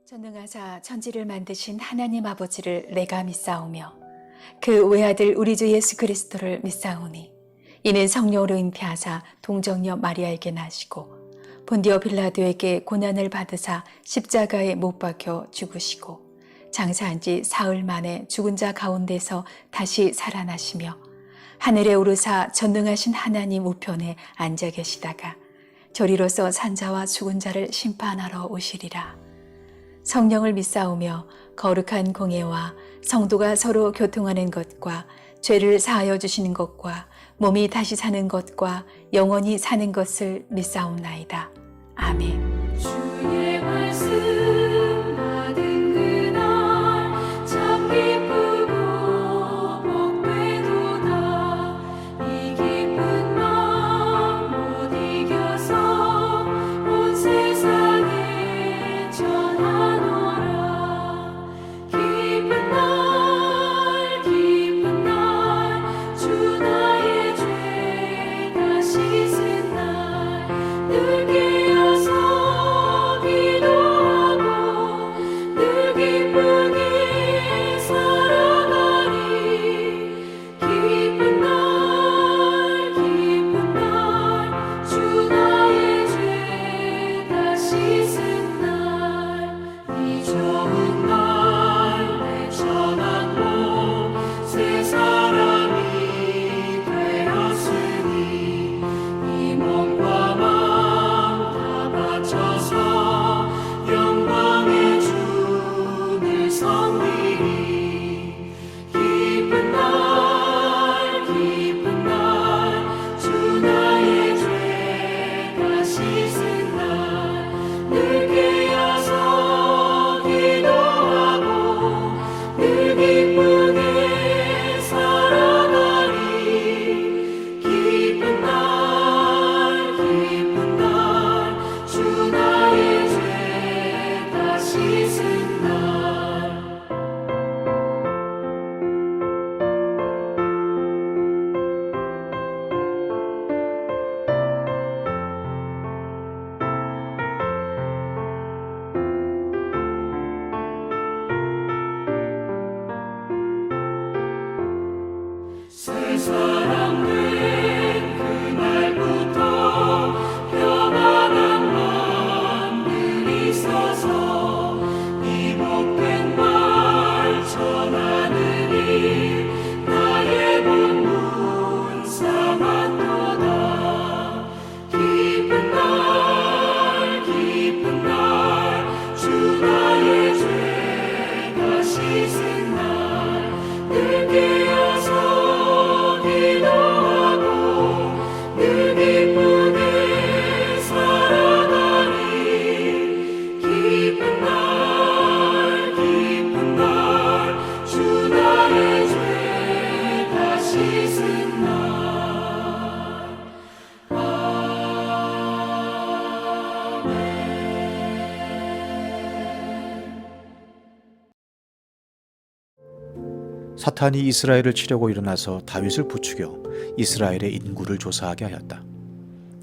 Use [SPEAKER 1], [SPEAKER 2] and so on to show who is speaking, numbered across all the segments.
[SPEAKER 1] 전능하사 천지를 만드신 하나님 아버지를 내가 믿사오며 그 외아들 우리 주 예수 그리스도를 믿사오니 이는 성령으로 잉태하사 동정녀 마리아에게 나시고 본디오 빌라도에게 고난을 받으사 십자가에 못 박혀 죽으시고 장사한 지 사흘 만에 죽은 자 가운데서 다시 살아나시며 하늘에 오르사 전능하신 하나님 우편에 앉아 계시다가 저리로서 산자와 죽은 자를 심판하러 오시리라. 성령을 믿사오며 거룩한 공예와 성도가 서로 교통하는 것과 죄를 사하여 주시는 것과 몸이 다시 사는 것과 영원히 사는 것을 믿사옵나이다. 아멘.
[SPEAKER 2] 주의 말씀 받은 그날 참 기쁘고 복되도다. 이 기쁜 마음 못 이겨서 온 세상에 전하노라. 기쁜 날 주 나의 죄 다 씻은 날 늘 깨어서 기도하고 늘 기쁘게 살아가리. 기쁜 날 주 나의 죄 다 씻은 날 이 좋은 날 내 전한 몸 새 사람이 되었으니 이 몸과 마음 다 바쳐서 영광의 주를 섬기리. 기쁜 날 주 나의 죄 다 씻은 날 늘 깨어서 기도하고 늘 기쁘게 살아가리. 기쁜 날 주 나의 죄 다 씻은 날. 새 사람 된 그날부터 평안한 마음들 있어서 이 복된 말 전하느니 나의 본문 삼았도다. 기쁜 날 주 나의 죄 다 씻은 날 늘 깨어서 기도하고 늘 기쁘게 살아가리. 기쁜 날 주 나의 죄 다 씻은 날. 아멘.
[SPEAKER 3] 사탄이 이스라엘을 치려고 일어나서 다윗을 부추겨 이스라엘의 인구를 조사하게 하였다.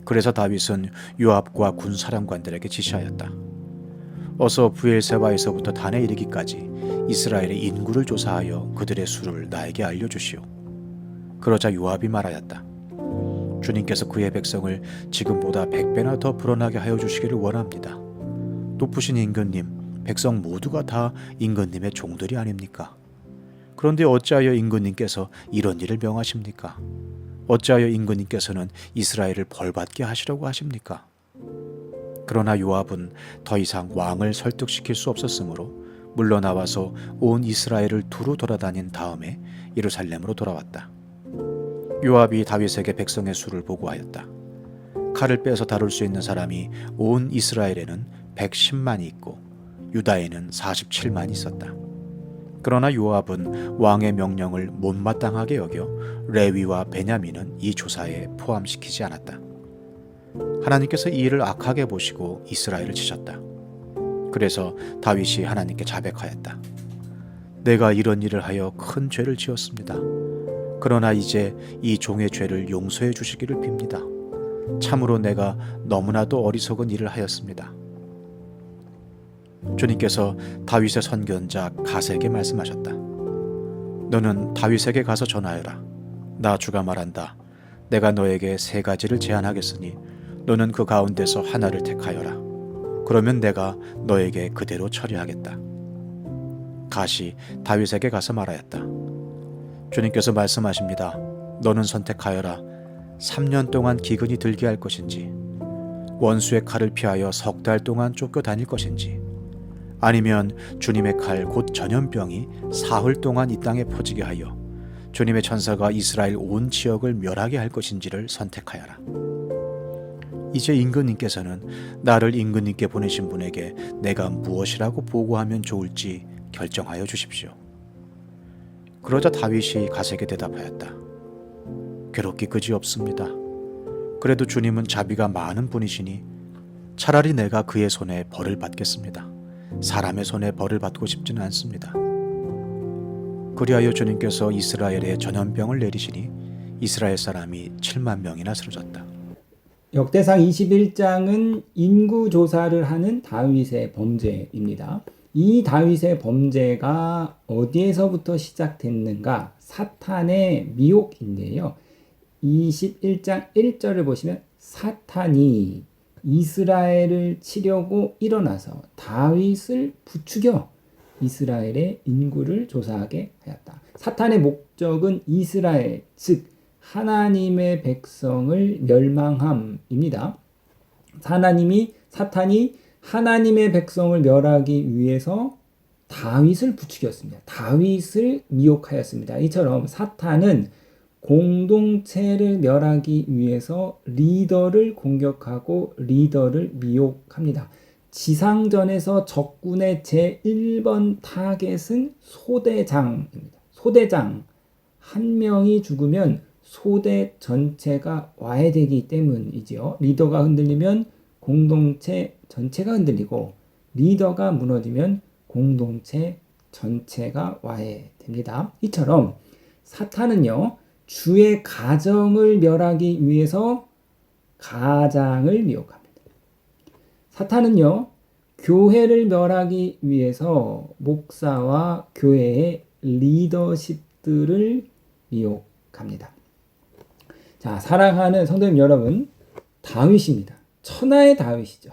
[SPEAKER 3] 그래서 다윗은 요압과 군 사령관들에게 지시하였다. 어서 브엘세바에서부터 단에 이르기까지 이스라엘의 인구를 조사하여 그들의 수를 나에게 알려주시오. 그러자 요압이 말하였다. 주님께서 그의 백성을 지금보다 100배나 더 불어나게 하여 주시기를 원합니다. 높으신 임금님, 백성 모두가 다 임금님의 종들이 아닙니까? 그런데 어찌하여 임금님께서 이런 일을 명하십니까? 어찌하여 임금님께서는 이스라엘을 벌받게 하시려고 하십니까? 그러나 요압은 더 이상 왕을 설득시킬 수 없었으므로 물러나와서 온 이스라엘을 두루 돌아다닌 다음에 예루살렘으로 돌아왔다. 요압이 다윗에게 백성의 수를 보고하였다. 칼을 빼서 다룰 수 있는 사람이 온 이스라엘에는 110만이 있고 유다에는 47만이 있었다. 그러나 요압은 왕의 명령을 못마땅하게 여겨 레위와 베냐민은 이 조사에 포함시키지 않았다. 하나님께서 이 일을 악하게 보시고 이스라엘을 치셨다. 그래서 다윗이 하나님께 자백하였다. 내가 이런 일을 하여 큰 죄를 지었습니다. 그러나 이제 이 종의 죄를 용서해 주시기를 빕니다. 참으로 내가 너무나도 어리석은 일을 하였습니다. 주님께서 다윗의 선견자 갓에게 말씀하셨다. 너는 다윗에게 가서 전하여라. 나 주가 말한다. 내가 너에게 세 가지를 제안하겠으니 너는 그 가운데서 하나를 택하여라. 그러면 내가 너에게 그대로 처리하겠다. 갓이 다윗에게 가서 말하였다. 주님께서 말씀하십니다. 너는 선택하여라. 3년 동안 기근이 들게 할 것인지, 원수의 칼을 피하여 석 달 동안 쫓겨다닐 것인지, 아니면 주님의 칼 곧 전염병이 사흘 동안 이 땅에 퍼지게 하여 주님의 천사가 이스라엘 온 지역을 멸하게 할 것인지를 선택하여라. 이제 임금님께서는 나를 임금님께 보내신 분에게 내가 무엇이라고 보고하면 좋을지 결정하여 주십시오. 그러자 다윗이 갓에게 대답하였다. 괴롭기 그지없습니다. 그래도 주님은 자비가 많은 분이시니 차라리 내가 그의 손에 벌을 받겠습니다. 사람의 손에 벌을 받고 싶지는 않습니다. 그리하여 주님께서 이스라엘에 전염병을 내리시니 이스라엘 사람이 7만 명이나 쓰러졌다.
[SPEAKER 4] 역대상 21장은 인구조사를 하는 다윗의 범죄입니다. 이 다윗의 범죄가 어디에서부터 시작됐는가? 사탄의 미혹인데요. 21장 1절을 보시면 사탄이 이스라엘을 치려고 일어나서 다윗을 부추겨 이스라엘의 인구를 조사하게 하였다. 사탄의 목적은 이스라엘, 즉 하나님의 백성을 멸망함입니다. 사탄이 하나님의 백성을 멸하기 위해서 다윗을 부추겼습니다. 다윗을 미혹하였습니다. 이처럼 사탄은 공동체를 멸하기 위해서 리더를 공격하고 리더를 미혹합니다. 지상전에서 적군의 제1번 타겟은 소대장입니다. 소대장 한 명이 죽으면 소대 전체가 와해되기 때문이지요. 리더가 흔들리면 공동체 전체가 흔들리고 리더가 무너지면 공동체 전체가 와해됩니다. 이처럼 사탄은요, 주의 가정을 멸하기 위해서 가장을 미혹합니다. 사탄은요, 교회를 멸하기 위해서 목사와 교회의 리더십들을 미혹합니다. 자, 사랑하는 성도님 여러분, 다윗입니다. 천하의 다윗이죠.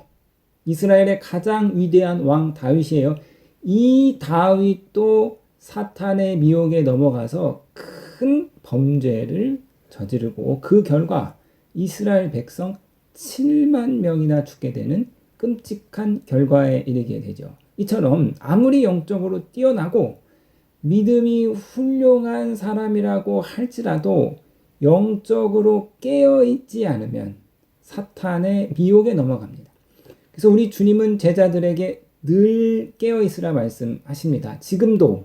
[SPEAKER 4] 이스라엘의 가장 위대한 왕 다윗이에요. 이 다윗도 사탄의 미혹에 넘어가서 큰 범죄를 저지르고 그 결과 이스라엘 백성 7만 명이나 죽게 되는 끔찍한 결과에 이르게 되죠. 이처럼 아무리 영적으로 뛰어나고 믿음이 훌륭한 사람이라고 할지라도 영적으로 깨어있지 않으면 사탄의 미혹에 넘어갑니다. 그래서 우리 주님은 제자들에게 늘 깨어있으라 말씀하십니다. 지금도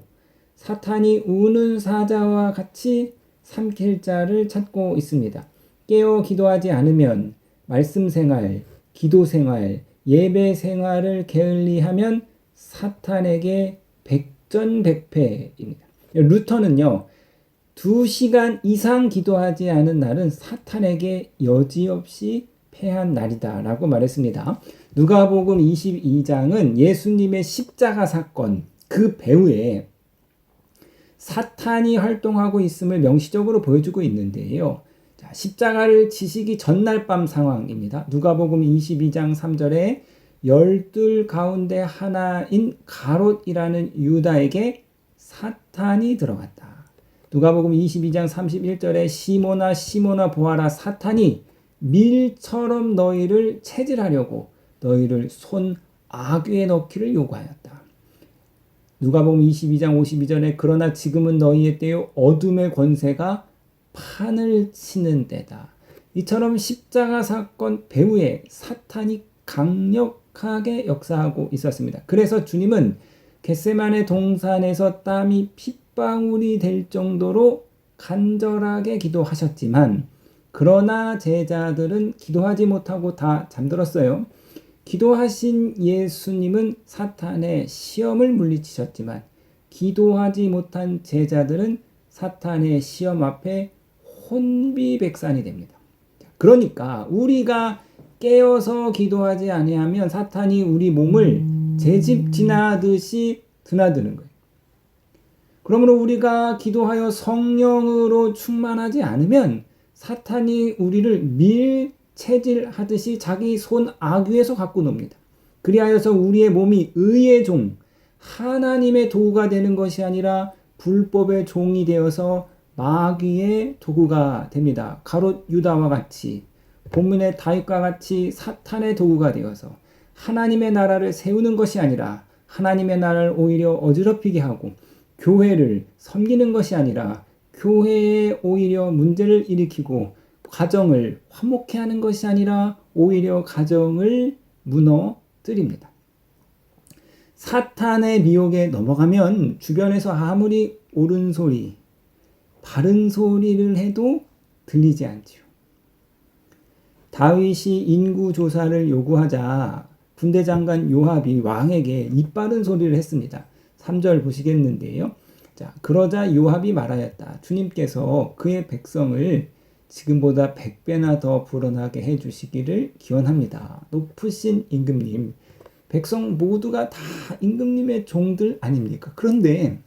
[SPEAKER 4] 사탄이 우는 사자와 같이 삼킬 자를 찾고 있습니다. 깨어 기도하지 않으면 말씀 생활, 기도 생활, 예배 생활을 게을리하면 사탄에게 백전백패입니다. 루터는요, 2시간 이상 기도하지 않은 날은 사탄에게 여지없이 패한 날이다 라고 말했습니다. 누가복음 22장은 예수님의 십자가 사건, 그 배후에 사탄이 활동하고 있음을 명시적으로 보여주고 있는데요. 자, 십자가를 지시기 전날 밤 상황입니다. 누가복음 22장 3절에 12 가운데 하나인 가롯이라는 유다에게 사탄이 들어갔다. 누가복음 22장 31절에 시몬아 시몬아 보아라, 사탄이 밀처럼 너희를 체질하려고 너희를 손 아귀에 넣기를 요구하였다. 누가복음 22장 52절에 그러나 지금은 너희의 때요 어둠의 권세가 판을 치는 때다. 이처럼 십자가 사건 배후에 사탄이 강력하게 역사하고 있었습니다. 그래서 주님은 겟세마네 동산에서 땀이 핏방울이 될 정도로 간절하게 기도하셨지만 그러나 제자들은 기도하지 못하고 다 잠들었어요. 기도하신 예수님은 사탄의 시험을 물리치셨지만 기도하지 못한 제자들은 사탄의 시험 앞에 혼비백산이 됩니다. 그러니까 우리가 깨어서 기도하지 아니하면 사탄이 우리 몸을 제 집 지나듯이 드나드는 거예요. 그러므로 우리가 기도하여 성령으로 충만하지 않으면 사탄이 우리를 밀체질하듯이 자기 손 악위에서 갖고 놉니다. 그리하여서 우리의 몸이 의의 종, 하나님의 도구가 되는 것이 아니라 불법의 종이 되어서 마귀의 도구가 됩니다. 가롯 유다와 같이, 본문의 다윗과 같이 사탄의 도구가 되어서 하나님의 나라를 세우는 것이 아니라 하나님의 나라를 오히려 어지럽히게 하고, 교회를 섬기는 것이 아니라 교회에 오히려 문제를 일으키고, 가정을 화목해 하는 것이 아니라 오히려 가정을 무너뜨립니다. 사탄의 미혹에 넘어가면 주변에서 아무리 옳은 소리, 바른 소리를 해도 들리지 않지요. 다윗이 인구 조사를 요구하자 군대 장관 요압이 왕에게 이빠른 소리를 했습니다. 3절 보시겠는데요. 자, 그러자 요압이 말하였다. 주님께서 그의 백성을 지금보다 100배나 더 불어나게 해주시기를 기원합니다. 높으신 임금님, 백성 모두가 다 임금님의 종들 아닙니까? 그런데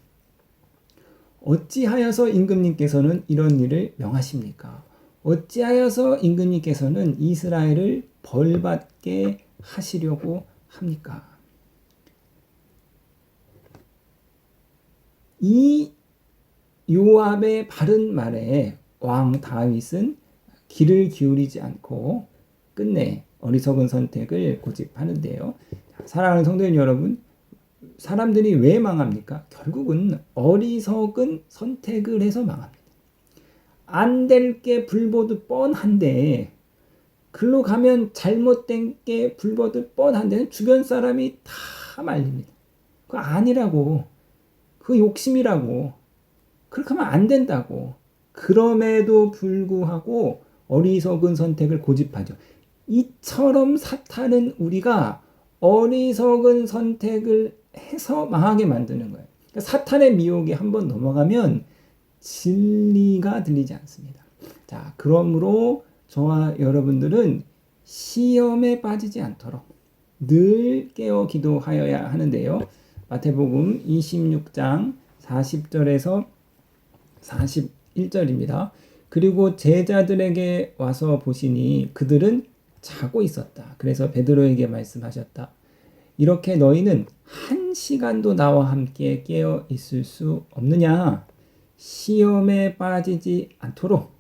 [SPEAKER 4] 어찌하여서 임금님께서는 이런 일을 명하십니까? 어찌하여서 임금님께서는 이스라엘을 벌받게 하시려고 합니까? 이 요압의 바른 말에 왕 다윗은 귀를 기울이지 않고 끝내 어리석은 선택을 고집하는데요. 사랑하는 성도님 여러분, 사람들이 왜 망합니까? 결국은 어리석은 선택을 해서 망합니다. 안 될 게 불보듯 뻔한데, 글로 가면 잘못된 게 불보듯 뻔한데 주변 사람이 다 말립니다. 그거 아니라고, 그거 욕심이라고, 그렇게 하면 안 된다고. 그럼에도 불구하고 어리석은 선택을 고집하죠. 이처럼 사탄은 우리가 어리석은 선택을 해서 망하게 만드는 거예요. 그러니까 사탄의 미혹에 한번 넘어가면 진리가 들리지 않습니다. 자, 그러므로 저와 여러분들은 시험에 빠지지 않도록 늘 깨어 기도하여야 하는데요. 마태복음 26장 40절에서 41절입니다. 그리고 제자들에게 와서 보시니 그들은 자고 있었다. 그래서 베드로에게 말씀하셨다. 이렇게 너희는 1시간도 나와 함께 깨어 있을 수 없느냐? 시험에 빠지지 않도록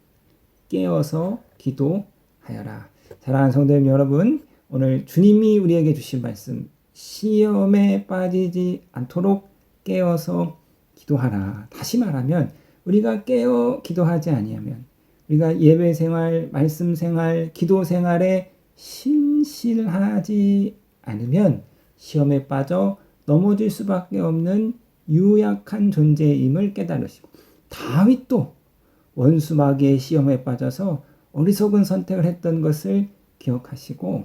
[SPEAKER 4] 깨어서 기도하여라. 사랑하는 성도님 여러분, 오늘 주님이 우리에게 주신 말씀, 시험에 빠지지 않도록 깨어서 기도하라. 다시 말하면 우리가 깨어 기도하지 아니하면, 우리가 예배 생활, 말씀 생활, 기도 생활에 신실하지 않으면 시험에 빠져 넘어질 수밖에 없는 유약한 존재임을 깨달으시고, 다윗도 원수 마귀의 시험에 빠져서 어리석은 선택을 했던 것을 기억하시고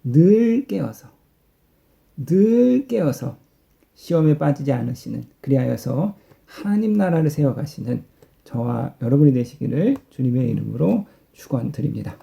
[SPEAKER 4] 늘 깨어서 시험에 빠지지 않으시는, 그리하여서 하나님 나라를 세워가시는 저와 여러분이 되시기를 주님의 이름으로 축원드립니다.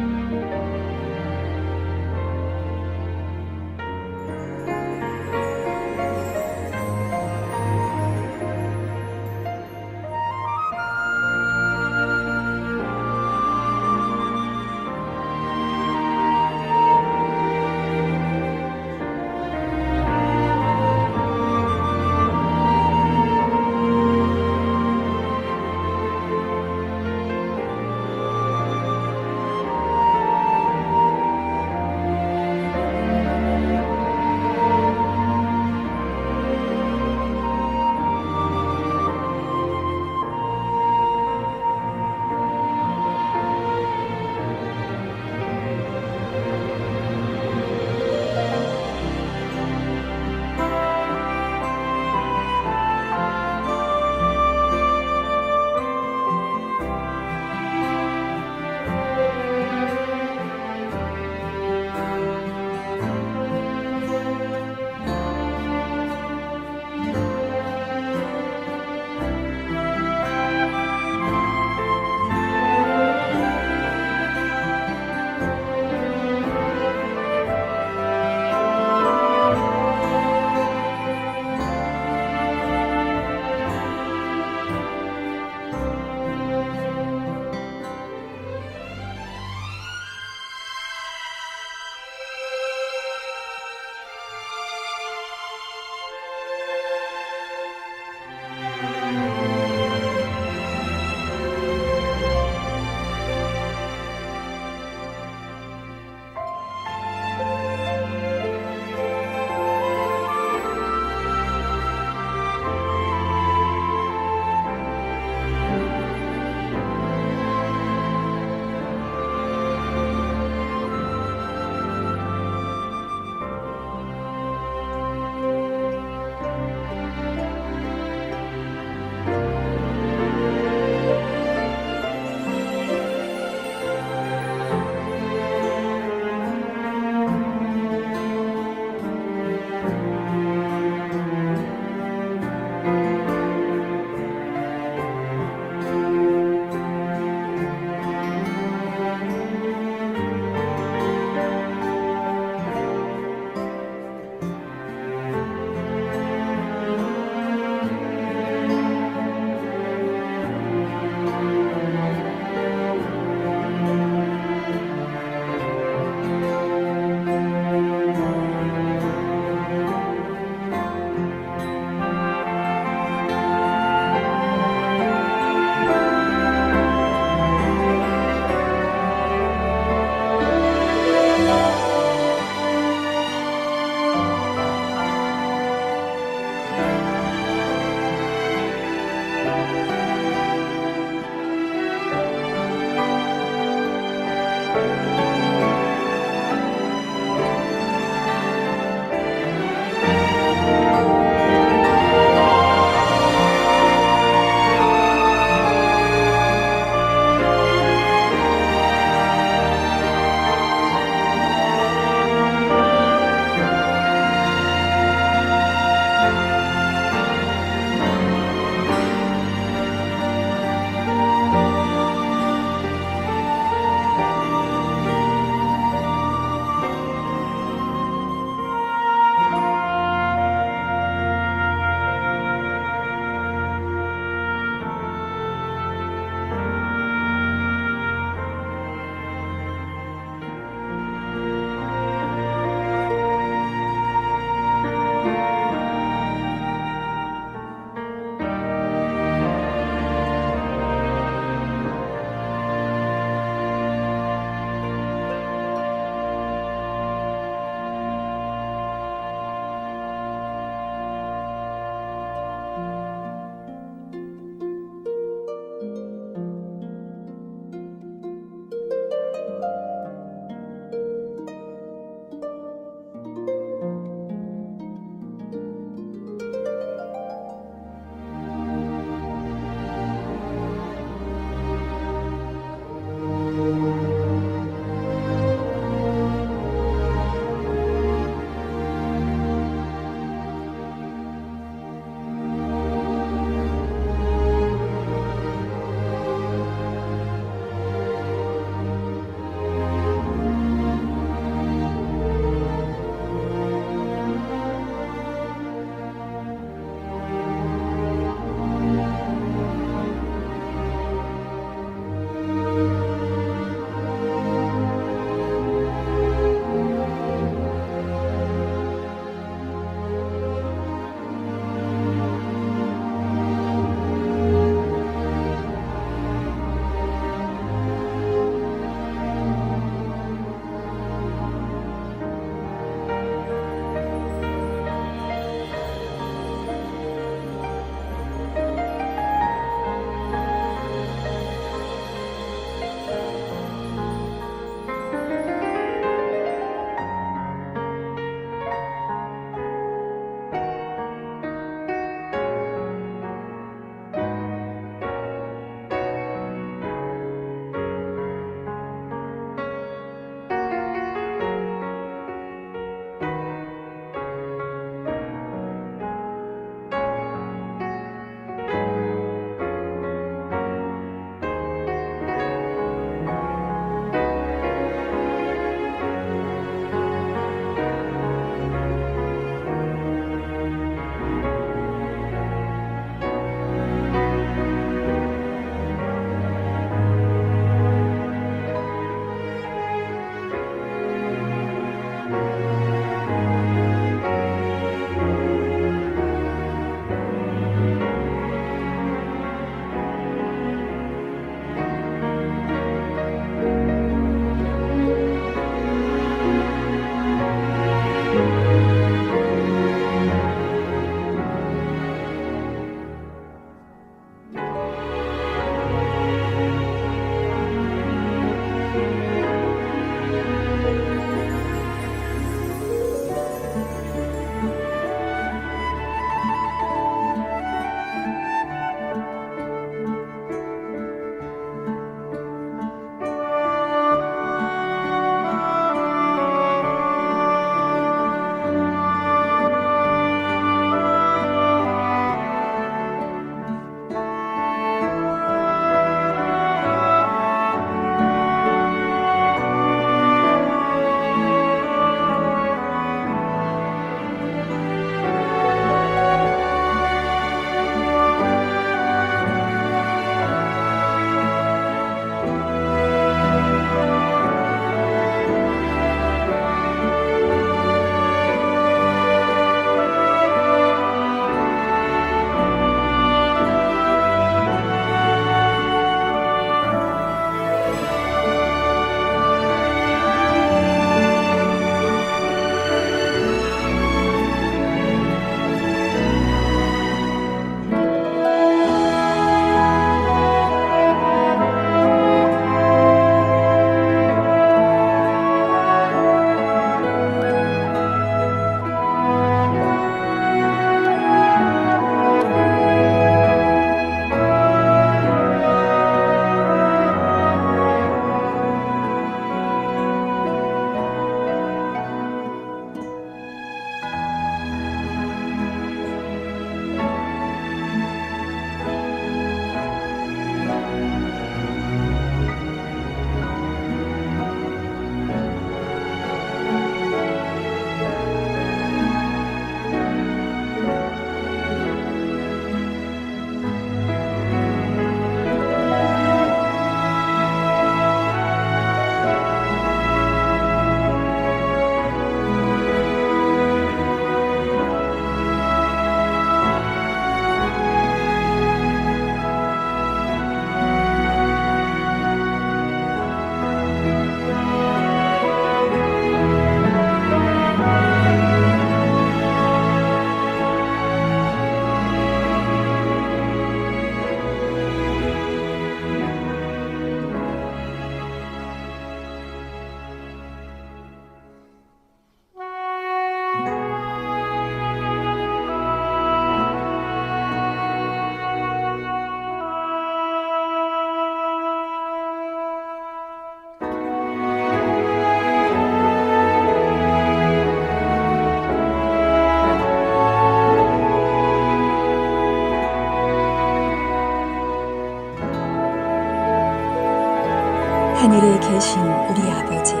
[SPEAKER 1] 살아계신 우리 아버지여,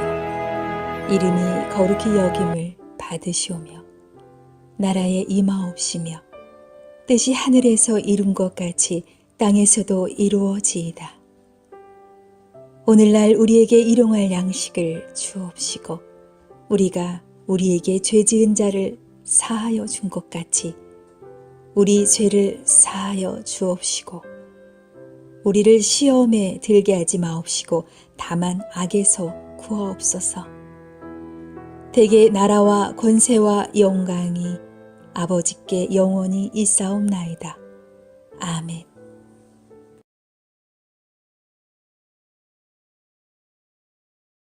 [SPEAKER 1] 이름이 거룩히 여김을 받으시오며 나라에 임하옵시며 뜻이 하늘에서 이룬 것 같이 땅에서도 이루어지이다. 오늘날 우리에게 일용할 양식을 주옵시고 우리가 우리에게 죄 지은 자를 사하여 준 것 같이 우리 죄를 사하여 주옵시고 우리를 시험에 들게 하지 마옵시고 다만 악에서 구하옵소서. 대개 나라와 권세와 영광이 아버지께 영원히 있사옵나이다. 아멘.